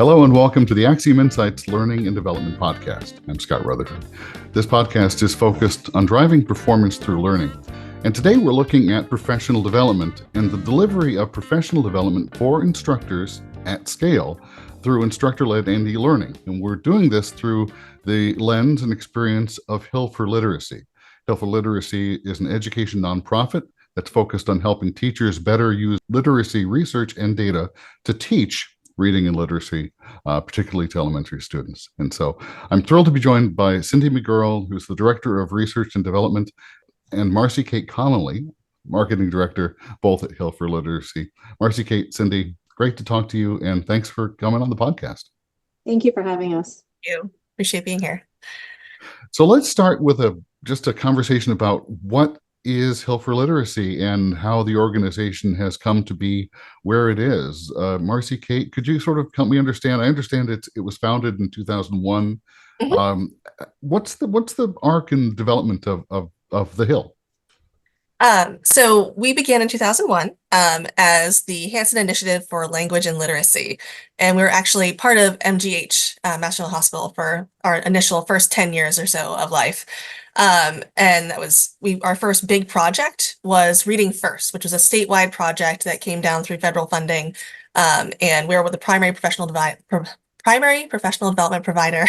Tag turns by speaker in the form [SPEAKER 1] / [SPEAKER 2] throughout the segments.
[SPEAKER 1] Hello and welcome to the AXIOM Insights Learning and Development Podcast. I'm Scott Rutherford. This podcast is focused on driving performance through learning. And today we're looking at professional development and the delivery of professional development for instructors at scale through instructor-led and e-learning. And we're doing this through the lens and experience of Hill for Literacy. Hill for Literacy is an education nonprofit that's focused on helping teachers better use literacy research and data to teach reading and literacy, particularly to elementary students. And so I'm thrilled to be joined by Cindy McGurl, who's the Director of Research and Development, and Marcy Kate Connolly, Marketing Director, both at Hill for Literacy. Marcy Kate, Cindy, great to talk to you, and thanks for coming on the podcast.
[SPEAKER 2] Thank you for having us.
[SPEAKER 3] Thank you. Appreciate being here.
[SPEAKER 1] So let's start with just a conversation about what is Hill for Literacy and how the organization has come to be where it is. Marcy Kate, could you sort of help me understand? I understand it was founded in 2001. Mm-hmm. What's the arc and development of the Hill?
[SPEAKER 3] So we began in 2001 as the Hansen Initiative for Language and Literacy. And we were actually part of MGH, Mass General Hospital, for our initial first 10 years or so of life. And that was, our first big project was Reading First, which was a statewide project that came down through federal funding. And we were with the primary professional development provider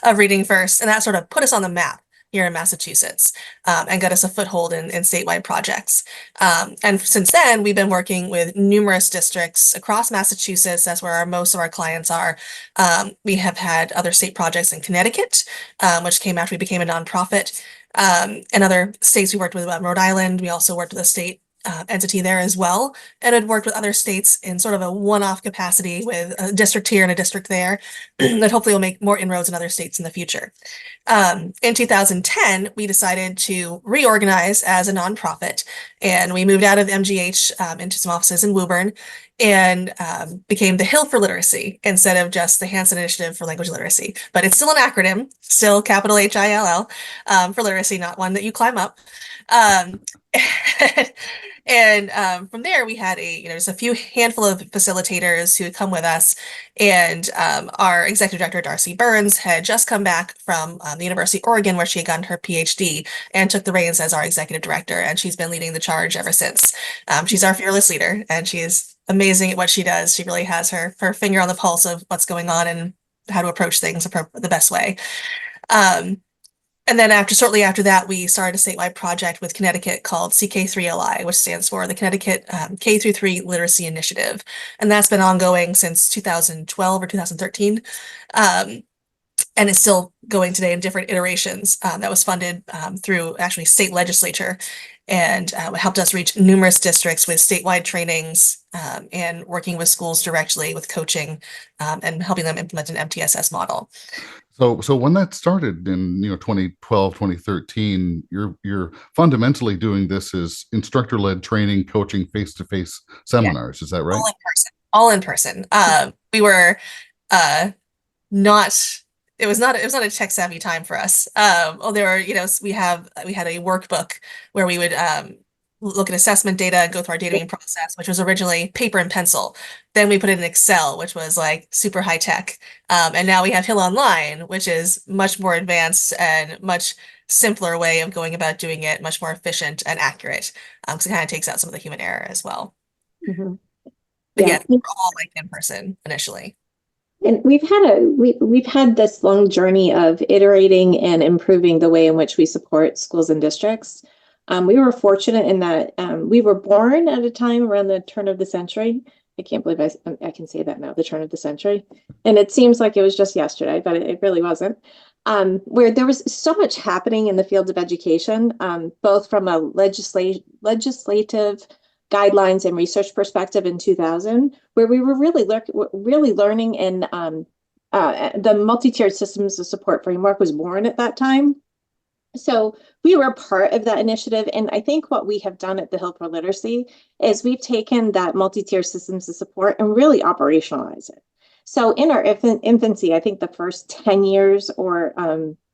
[SPEAKER 3] of Reading First. And that sort of put us on the map here in Massachusetts, and got us a foothold in statewide projects. And since then, we've been working with numerous districts across Massachusetts. That's where most of our clients are. We have had other state projects in Connecticut, which came after we became a nonprofit. And other states we worked with, Rhode Island. We also worked with a state entity there as well, and had worked with other states in sort of a one-off capacity with a district here and a district there that hopefully will make more inroads in other states in the future. In 2010, we decided to reorganize as a nonprofit, and we moved out of MGH into some offices in Woburn and became the Hill for Literacy instead of just the Hansen Initiative for Language Literacy. But it's still an acronym, still capital HILL, for literacy, not one that you climb up. And from there, we had just a few handful of facilitators who had come with us. And our executive director, Darcy Burns, had just come back from the University of Oregon, where she had gotten her PhD and took the reins as our executive director. And she's been leading the charge ever since. She's our fearless leader, and she is amazing at what she does. She really has her finger on the pulse of what's going on and how to approach things the best way. And then shortly after that, we started a statewide project with Connecticut called CK3LI, which stands for the Connecticut K-3 Literacy Initiative. And that's been ongoing since 2012 or 2013. And it's still going today in different iterations. That was funded through actually state legislature, and helped us reach numerous districts with statewide trainings and working with schools directly with coaching and helping them implement an MTSS model.
[SPEAKER 1] So when that started in 2012, 2013, you're fundamentally doing this as instructor-led training, coaching, face-to-face seminars. Yeah. Is that right?
[SPEAKER 3] All in person. We were not. It was not a tech savvy time for us. There were, we had a workbook where we would look at assessment data and go through our data process, which was originally paper and pencil. Then we put it in Excel, which was like super high tech. And now we have Hill Online, which is much more advanced and much simpler way of going about doing it, much more efficient and accurate. Because it kind of takes out some of the human error as well. Mm-hmm. But yeah, we're all like in person initially.
[SPEAKER 2] And we've had this long journey of iterating and improving the way in which we support schools and districts. We were fortunate in that we were born at a time around the turn of the century. I can't believe I can say that now, the turn of the century. And it seems like it was just yesterday, but it really wasn't. Where there was so much happening in the field of education, both from a legislative guidelines and research perspective in 2000, where we were really learning, and the multi-tiered systems of support framework was born at that time. So we were part of that initiative. And I think what we have done at the Hill for Literacy is we've taken that multi-tiered systems of support and really operationalize it. So in our infancy, I think the first 10 years or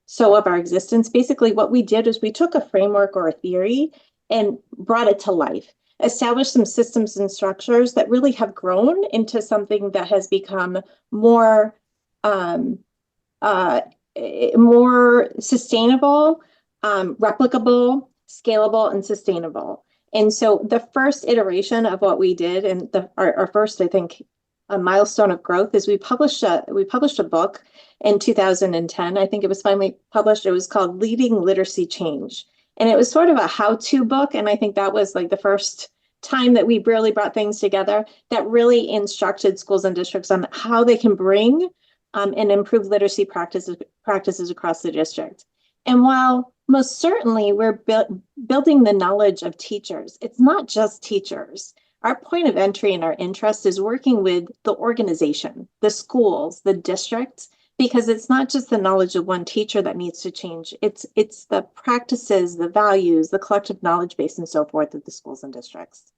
[SPEAKER 2] so of our existence, basically what we did is we took a framework or a theory and brought it to life. established some systems and structures that really have grown into something that has become more um, uh, more sustainable, replicable, scalable, and sustainable. And so the first iteration of what we did, and our first, I think, a milestone of growth is we published a book in 2010. I think it was finally published. It was called Leading Literacy Change. And it was sort of a how-to book. And I think that was like the first time that we really brought things together that really instructed schools and districts on how they can bring and improve literacy practices across the district. And while most certainly we're building the knowledge of teachers, it's not just teachers. Our point of entry and our interest is working with the organization, the schools, the districts, because it's not just the knowledge of one teacher that needs to change. It's the practices, the values, the collective knowledge base, and so forth of the schools and districts.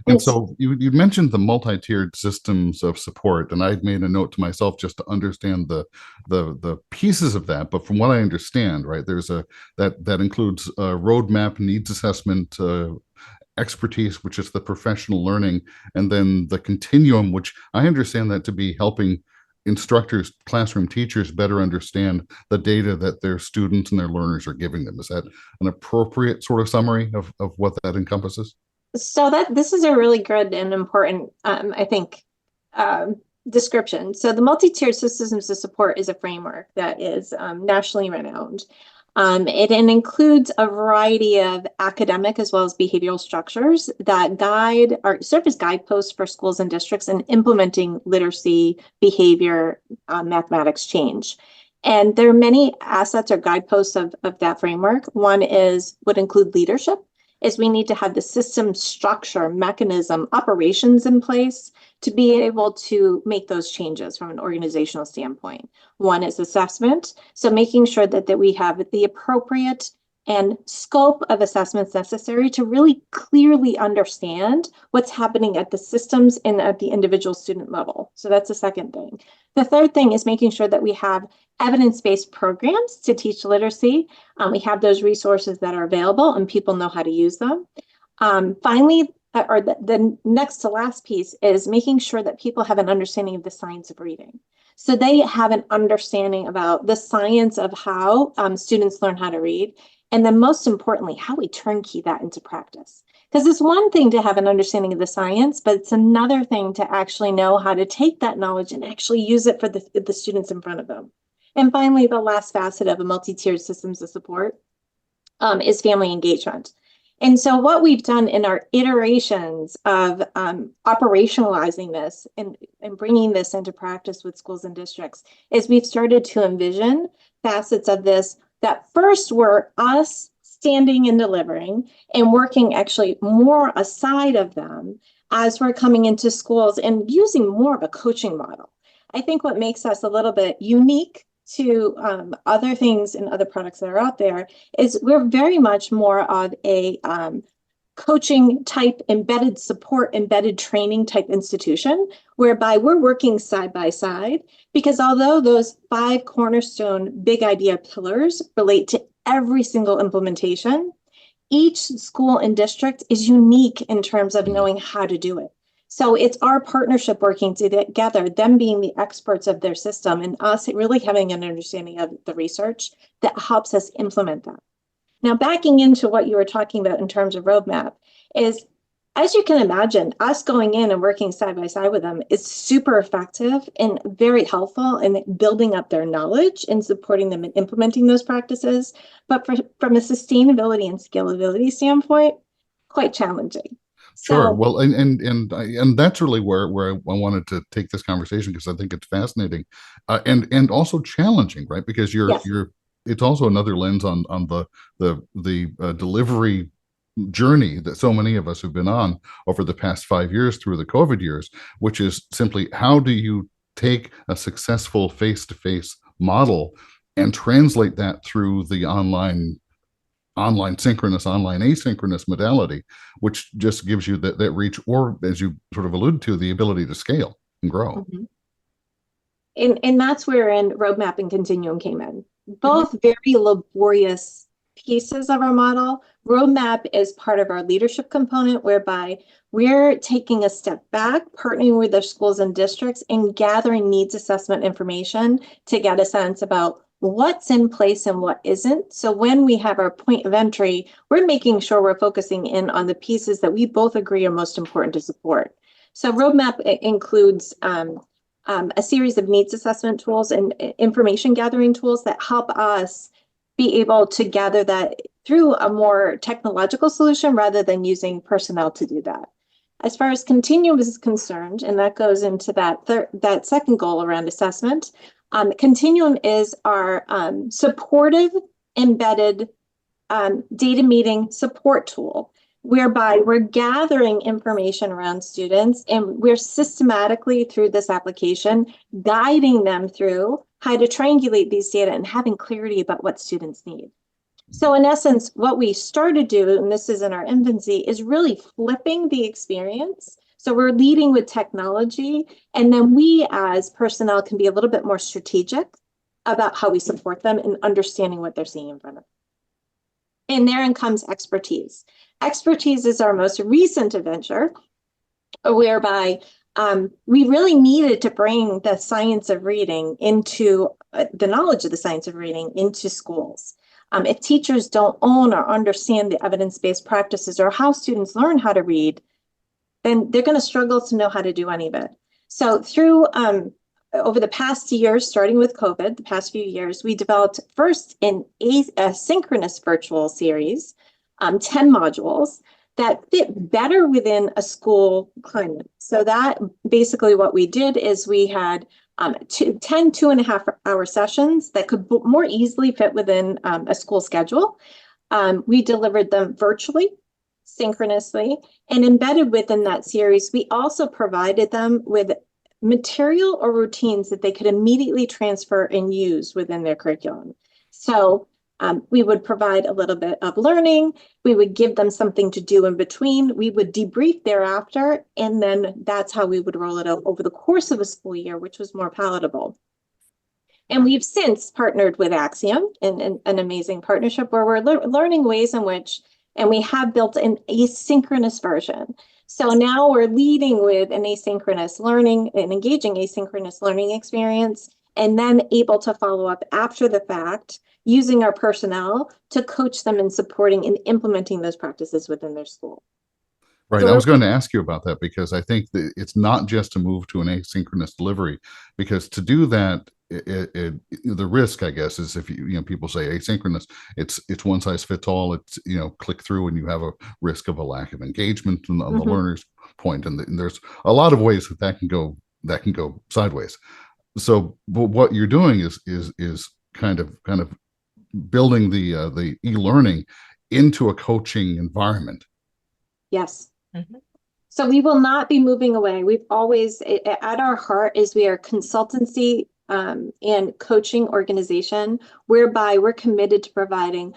[SPEAKER 1] And so you mentioned the multi-tiered systems of support, and I'd made a note to myself just to understand the pieces of that. But from what I understand, right, there's that includes a roadmap, needs assessment, expertise, which is the professional learning, and then the continuum, which I understand that to be helping instructors, classroom teachers better understand the data that their students and their learners are giving them. Is that an appropriate sort of summary of what that encompasses?
[SPEAKER 2] So this is a really good and important, I think, description. So the multi-tiered systems of support is a framework that is nationally renowned. It includes a variety of academic as well as behavioral structures that guide or serve as guideposts for schools and districts in implementing literacy, behavior, mathematics change. And there are many assets or guideposts of that framework. One would include leadership, is we need to have the system structure, mechanism, operations in place to be able to make those changes from an organizational standpoint. One is assessment. So making sure that we have the appropriate and scope of assessments necessary to really clearly understand what's happening at the systems and at the individual student level. So that's the second thing. The third thing is making sure that we have evidence-based programs to teach literacy. We have those resources that are available and people know how to use them. Finally, or the next to last piece is making sure that people have an understanding of the science of reading. So they have an understanding about the science of how students learn how to read. And then most importantly, how we turnkey that into practice. Because it's one thing to have an understanding of the science, but it's another thing to actually know how to take that knowledge and actually use it for the students in front of them. And finally, the last facet of a multi-tiered systems of support is family engagement. And so what we've done in our iterations of operationalizing this and bringing this into practice with schools and districts is we've started to envision facets of this that first were us standing and delivering and working actually more aside of them as we're coming into schools and using more of a coaching model. I think what makes us a little bit unique to other things and other products that are out there is we're very much more of a coaching type, embedded support, embedded training type institution, whereby we're working side by side, because although those 5 cornerstone big idea pillars relate to every single implementation, each school and district is unique in terms of knowing how to do it. So it's our partnership working together, them being the experts of their system and us really having an understanding of the research that helps us implement that. Now, backing into what you were talking about in terms of roadmap is, as you can imagine, us going in and working side by side with them is super effective and very helpful in building up their knowledge and supporting them in implementing those practices. But from a sustainability and scalability standpoint, quite challenging.
[SPEAKER 1] Sure. Well, and that's really where I wanted to take this conversation, because I think it's fascinating, and also challenging, right? Because it's also another lens on the delivery journey that so many of us have been on over the past 5 years through the COVID years, which is simply how do you take a successful face-to-face model and translate that through the online synchronous, online asynchronous modality, which just gives you that reach, or as you sort of alluded to, the ability to scale and grow.
[SPEAKER 2] Mm-hmm. And that's where roadmap and continuum came in. Both very laborious pieces of our model, Roadmap is part of our leadership component, whereby we're taking a step back, partnering with our schools and districts, and gathering needs assessment information to get a sense about what's in place and what isn't. So when we have our point of entry, we're making sure we're focusing in on the pieces that we both agree are most important to support. So roadmap includes a series of needs assessment tools and information gathering tools that help us be able to gather that through a more technological solution rather than using personnel to do that. As far as Continuum is concerned, and that goes into that second goal around assessment, Continuum is our supportive embedded data meeting support tool, whereby we're gathering information around students and we're systematically through this application guiding them through how to triangulate these data and having clarity about what students need. So in essence, what we started to do, and this is in our infancy, is really flipping the experience. So we're leading with technology, and then we as personnel can be a little bit more strategic about how we support them in understanding what they're seeing in front of them. And therein comes expertise. Expertise is our most recent adventure, whereby we really needed to bring the science of reading into the knowledge of the science of reading into schools. If teachers don't own or understand the evidence-based practices or how students learn how to read, then they're going to struggle to know how to do any of it. So through over the past years, starting with COVID, the past few years, we developed first an asynchronous virtual series, 10 modules that fit better within a school climate. So that basically what we did is we had 10 2.5-hour sessions that could more easily fit within a school schedule. We delivered them virtually, synchronously, and embedded within that series, we also provided them with material or routines that they could immediately transfer and use within their curriculum. So we would provide a little bit of learning, we would give them something to do in between, we would debrief thereafter, and then that's how we would roll it out over the course of a school year, which was more palatable. And we've since partnered with AXIOM in an amazing partnership where we're learning ways in which, and we have built an asynchronous version. So now we're leading with an asynchronous learning, an engaging asynchronous learning experience, and then able to follow up after the fact using our personnel to coach them in supporting and implementing those practices within their school.
[SPEAKER 1] Right.
[SPEAKER 2] So
[SPEAKER 1] I was going to ask you about that because I think that it's not just to move to an asynchronous delivery, because to do that, the risk, I guess, is if people say asynchronous, it's one size fits all. It's click through and you have a risk of a lack of engagement on the learner's point, and there's a lot of ways that can go sideways. So, but what you're doing is kind of building the e-learning into a coaching environment.
[SPEAKER 2] Yes. So we will not be moving away. We've always, at our heart, is we are consultancy and coaching organization, whereby we're committed to providing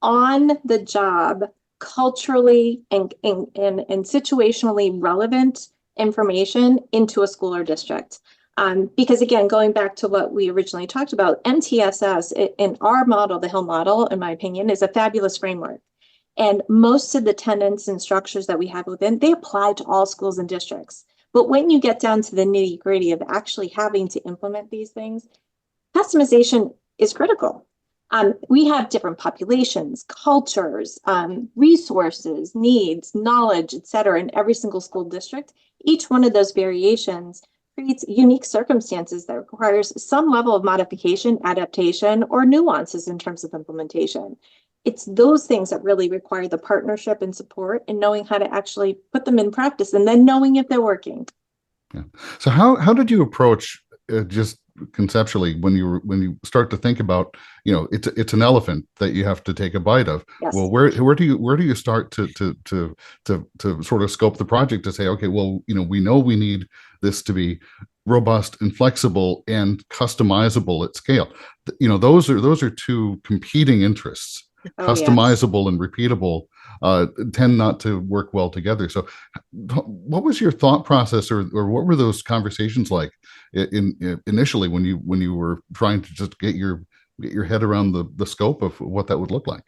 [SPEAKER 2] on the job, culturally and situationally relevant information into a school or district. Because again, going back to what we originally talked about, MTSS in our model, the Hill model, in my opinion, is a fabulous framework. And most of the tenets and structures that we have within, they apply to all schools and districts. But when you get down to the nitty gritty of actually having to implement these things, customization is critical. We have different populations, cultures, resources, needs, knowledge, et cetera, in every single school district. Each one of those variations creates unique circumstances that requires some level of modification, adaptation, or nuances in terms of implementation. It's those things that really require the partnership and support and knowing how to actually put them in practice and then knowing if they're working.
[SPEAKER 1] Yeah. So how did you approach just conceptually when you start to think about, it's an elephant that you have to take a bite of.
[SPEAKER 2] Yes.
[SPEAKER 1] Well, where do you start to sort of scope the project to say, okay, well, we know we need this to be robust and flexible and customizable at scale. Those are two competing interests. Customizable and repeatable tend not to work well together. So what was your thought process, or what were those conversations like initially when you were trying to just get your head around the scope of what that would look like?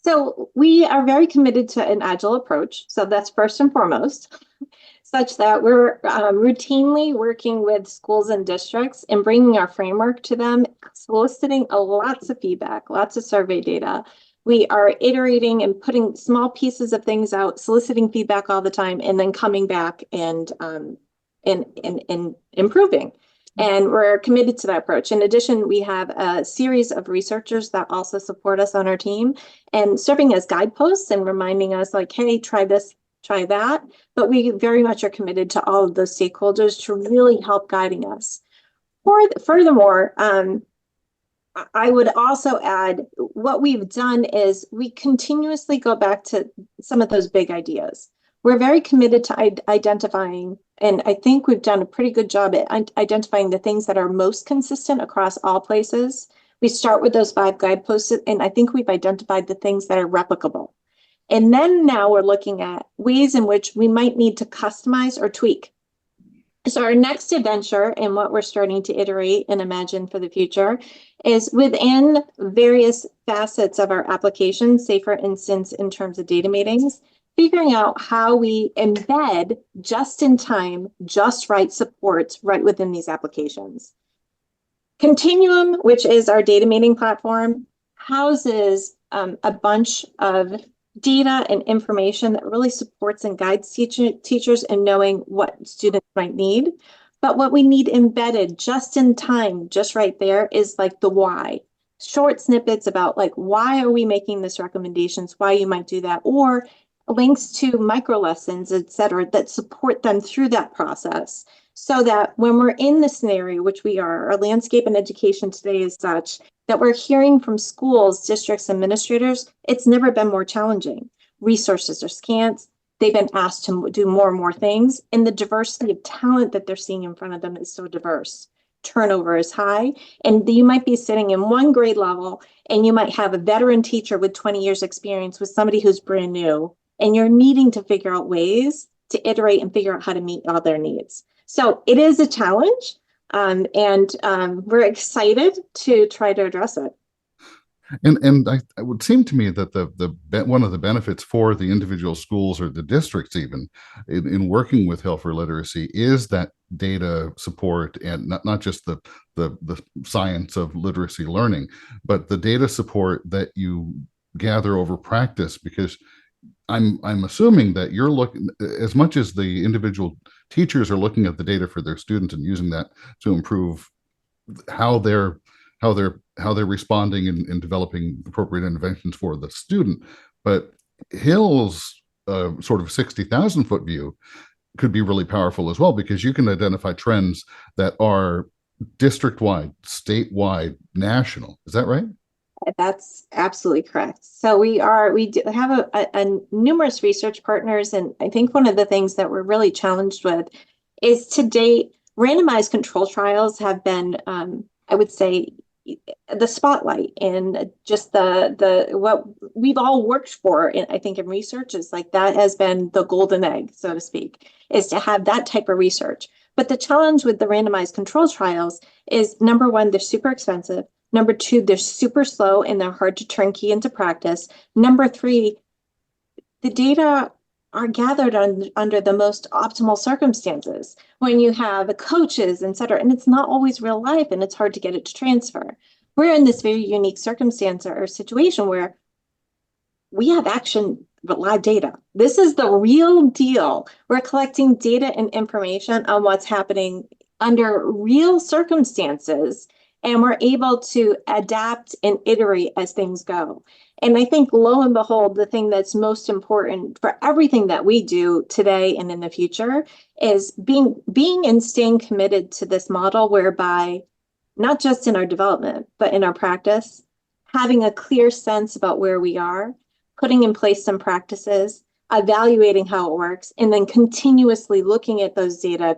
[SPEAKER 2] So we are very committed to an agile approach. So that's first and foremost, such that we're routinely working with schools and districts and bringing our framework to them, soliciting lots of feedback, lots of survey data. We are iterating and putting small pieces of things out, soliciting feedback all the time, and then coming back and improving. And we're committed to that approach. In addition, we have a series of researchers that also support us on our team and serving as guideposts and reminding us like, hey, try this, try that. But we very much are committed to all of those stakeholders to really help guiding us. Furthermore, I would also add what we've done is we continuously go back to some of those big ideas. We're very committed to identifying, and I think we've done a pretty good job at identifying the things that are most consistent across all places. We start with those 5 guideposts, and I think we've identified the things that are replicable. And then now we're looking at ways in which we might need to customize or tweak. So our next adventure and what we're starting to iterate and imagine for the future is within various facets of our application, say for instance, in terms of data meetings, figuring out how we embed just-in-time, just-right supports right within these applications. Continuum, which is our data meeting platform, houses a bunch of data and information that really supports and guides teachers in knowing what students might need. But what we need embedded just in time, just right there, is like the why. Short snippets about like, why are we making this recommendations, why you might do that, or links to micro lessons, et cetera, that support them through that process. So that when we're in the scenario, which we are, our landscape in education today is such that we're hearing from schools, districts, administrators, it's never been more challenging. Resources are scant. They've been asked to do more and more things. And the diversity of talent that they're seeing in front of them is so diverse. Turnover is high. And you might be sitting in one grade level and you might have a veteran teacher with 20 years experience with somebody who's brand new. And you're needing to figure out ways to iterate and figure out how to meet all their needs. So it is a challenge. And we're excited to try to address it.
[SPEAKER 1] And it would seem to me that the one of the benefits for the individual schools or the districts even in working with Health for Literacy is that data support, and not just the science of literacy learning, but the data support that you gather over practice. Because I'm assuming that you're looking, as much as the individual teachers are looking at the data for their students and using that to improve how they're responding and developing appropriate interventions for the student. But Hill's sort of 60,000 foot view could be really powerful as well, because you can identify trends that are district-wide, statewide, national. Is that right?
[SPEAKER 2] That's absolutely correct. So we do have a numerous research partners, and I think one of the things that we're really challenged with is to date, randomized control trials have been, I would say, the spotlight, and just the what we've all worked for. I think in research is like that has been the golden egg, so to speak, is to have that type of research. But the challenge with the randomized control trials is, number one, they're super expensive. Number two, they're super slow and they're hard to turn key into practice. Number three, the data are gathered under the most optimal circumstances when you have coaches, et cetera, and it's not always real life and it's hard to get it to transfer. We're in this very unique circumstance or situation where we have action but live data. This is the real deal. We're collecting data and information on what's happening under real circumstances, and we're able to adapt and iterate as things go. And I think, lo and behold, the thing that's most important for everything that we do today and in the future is being and staying committed to this model, whereby not just in our development, but in our practice, having a clear sense about where we are, putting in place some practices, evaluating how it works, and then continuously looking at those data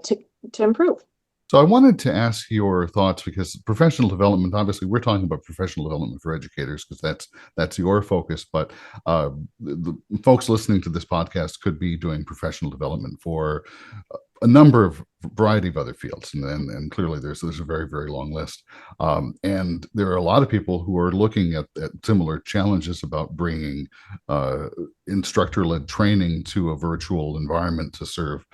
[SPEAKER 2] to improve.
[SPEAKER 1] So I wanted to ask your thoughts, because professional development, obviously we're talking about professional development for educators because that's your focus, but the folks listening to this podcast could be doing professional development for a number of variety of other fields, and clearly there's a very, very long list. And there are a lot of people who are looking at similar challenges about bringing instructor-led training to a virtual environment to serve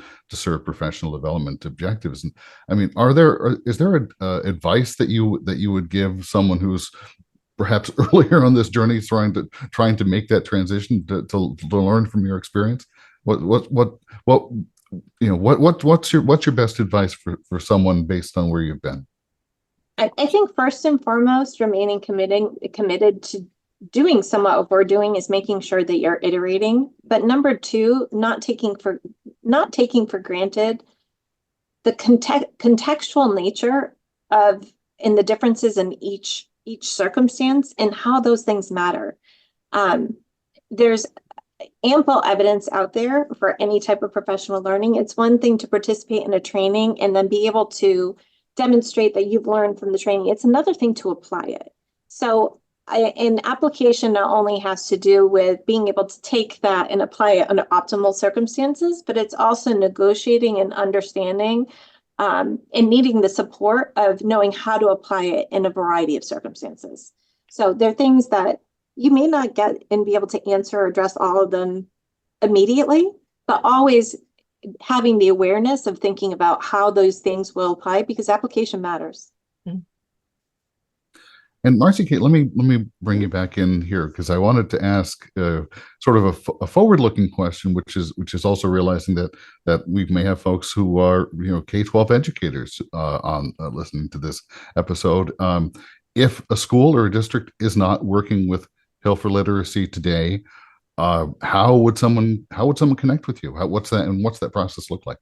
[SPEAKER 1] professional development objectives. And I mean, is there advice that you would give someone who's perhaps earlier on this journey, trying to make that transition to learn from your experience? What's your best advice for someone based on where you've been?
[SPEAKER 2] I think first and foremost, remaining committed to doing somewhat what we're doing is making sure that you're iterating. But number two, not taking for granted the contextual nature of and the differences in each circumstance and how those things matter. There's ample evidence out there for any type of professional learning. It's one thing to participate in a training and then be able to demonstrate that you've learned from the training. It's another thing to apply it. So an application not only has to do with being able to take that and apply it under optimal circumstances, but it's also negotiating and understanding and needing the support of knowing how to apply it in a variety of circumstances. So there are things that you may not get and be able to answer or address all of them immediately, but always having the awareness of thinking about how those things will apply, because application matters.
[SPEAKER 1] And Marcy Kate, let me bring you back in here, because I wanted to ask sort of a forward-looking question, which is also realizing that we may have folks who are K-12 educators on listening to this episode. If a school or a district is not working with Hill for Literacy today, how would someone connect with you? What's that process look like?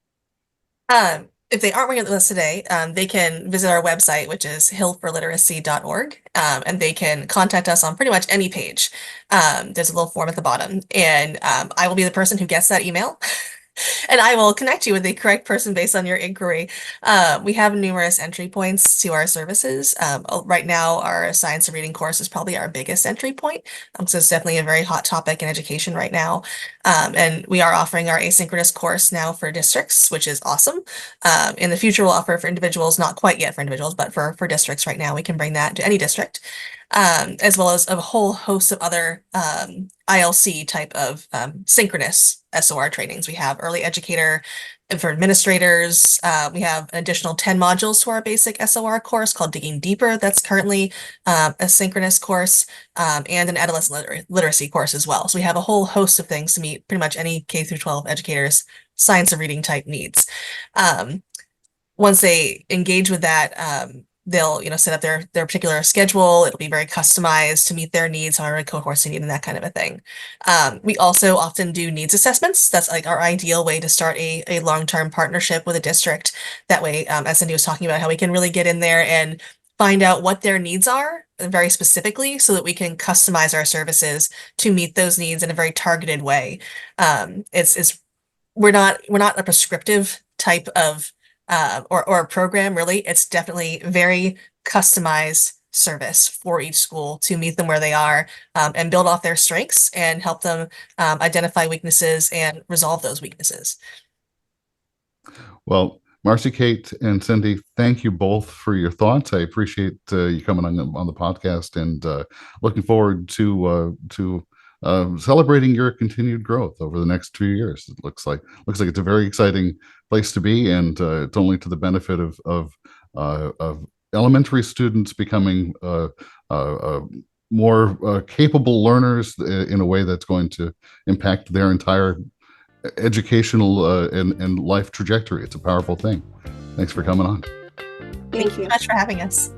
[SPEAKER 3] If they aren't working with us today, they can visit our website, which is hillforliteracy.org, and they can contact us on pretty much any page. There's a little form at the bottom, and I will be the person who gets that email. And I will connect you with the correct person based on your inquiry. We have numerous entry points to our services. Right now, our science and reading course is probably our biggest entry point. So it's definitely a very hot topic in education right now. And we are offering our asynchronous course now for districts, which is awesome. In the future, we'll offer for individuals, not quite yet for individuals, but for districts right now, we can bring that to any district. As well as a whole host of other ILC type of synchronous SOR trainings. We have early educator and for administrators. We have an additional 10 modules to our basic SOR course called Digging Deeper. That's currently a synchronous course and an adolescent literacy course as well. So we have a whole host of things to meet pretty much any K through 12 educators' science and reading type needs. Once they engage with that, they'll set up their particular schedule. It'll be very customized to meet their needs, however cohorts they need, and that kind of a thing. We also often do needs assessments. That's like our ideal way to start a long-term partnership with a district. That way, as Cindy was talking about, how we can really get in there and find out what their needs are very specifically, so that we can customize our services to meet those needs in a very targeted way. We're not a prescriptive type of or a program, really. It's definitely very customized service for each school to meet them where they are and build off their strengths and help them identify weaknesses and resolve those weaknesses.
[SPEAKER 1] Well, Marcy Kate and Cindy, thank you both for your thoughts. I appreciate you coming on the podcast, and looking forward to celebrating your continued growth over the next 2 years. It looks like it's a very exciting place to be, and it's only to the benefit of elementary students becoming more capable learners in a way that's going to impact their entire educational and life trajectory. It's a powerful thing. Thanks for coming on.
[SPEAKER 3] Thank you so much for having us.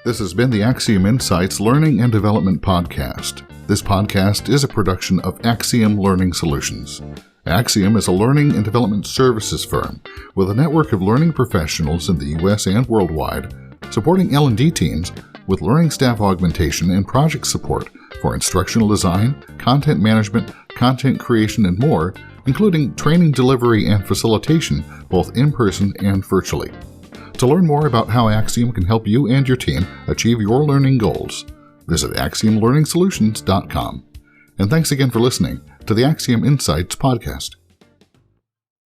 [SPEAKER 1] This has been the AXIOM Insights Learning and Development Podcast. This podcast is a production of AXIOM Learning Solutions. AXIOM is a learning and development services firm with a network of learning professionals in the U.S. and worldwide, supporting L&D teams with learning staff augmentation and project support for instructional design, content management, content creation, and more, including training delivery and facilitation, both in person and virtually. To learn more about how AXIOM can help you and your team achieve your learning goals, visit AXIOMLearningsolutions.com. And thanks again for listening to the AXIOM Insights podcast.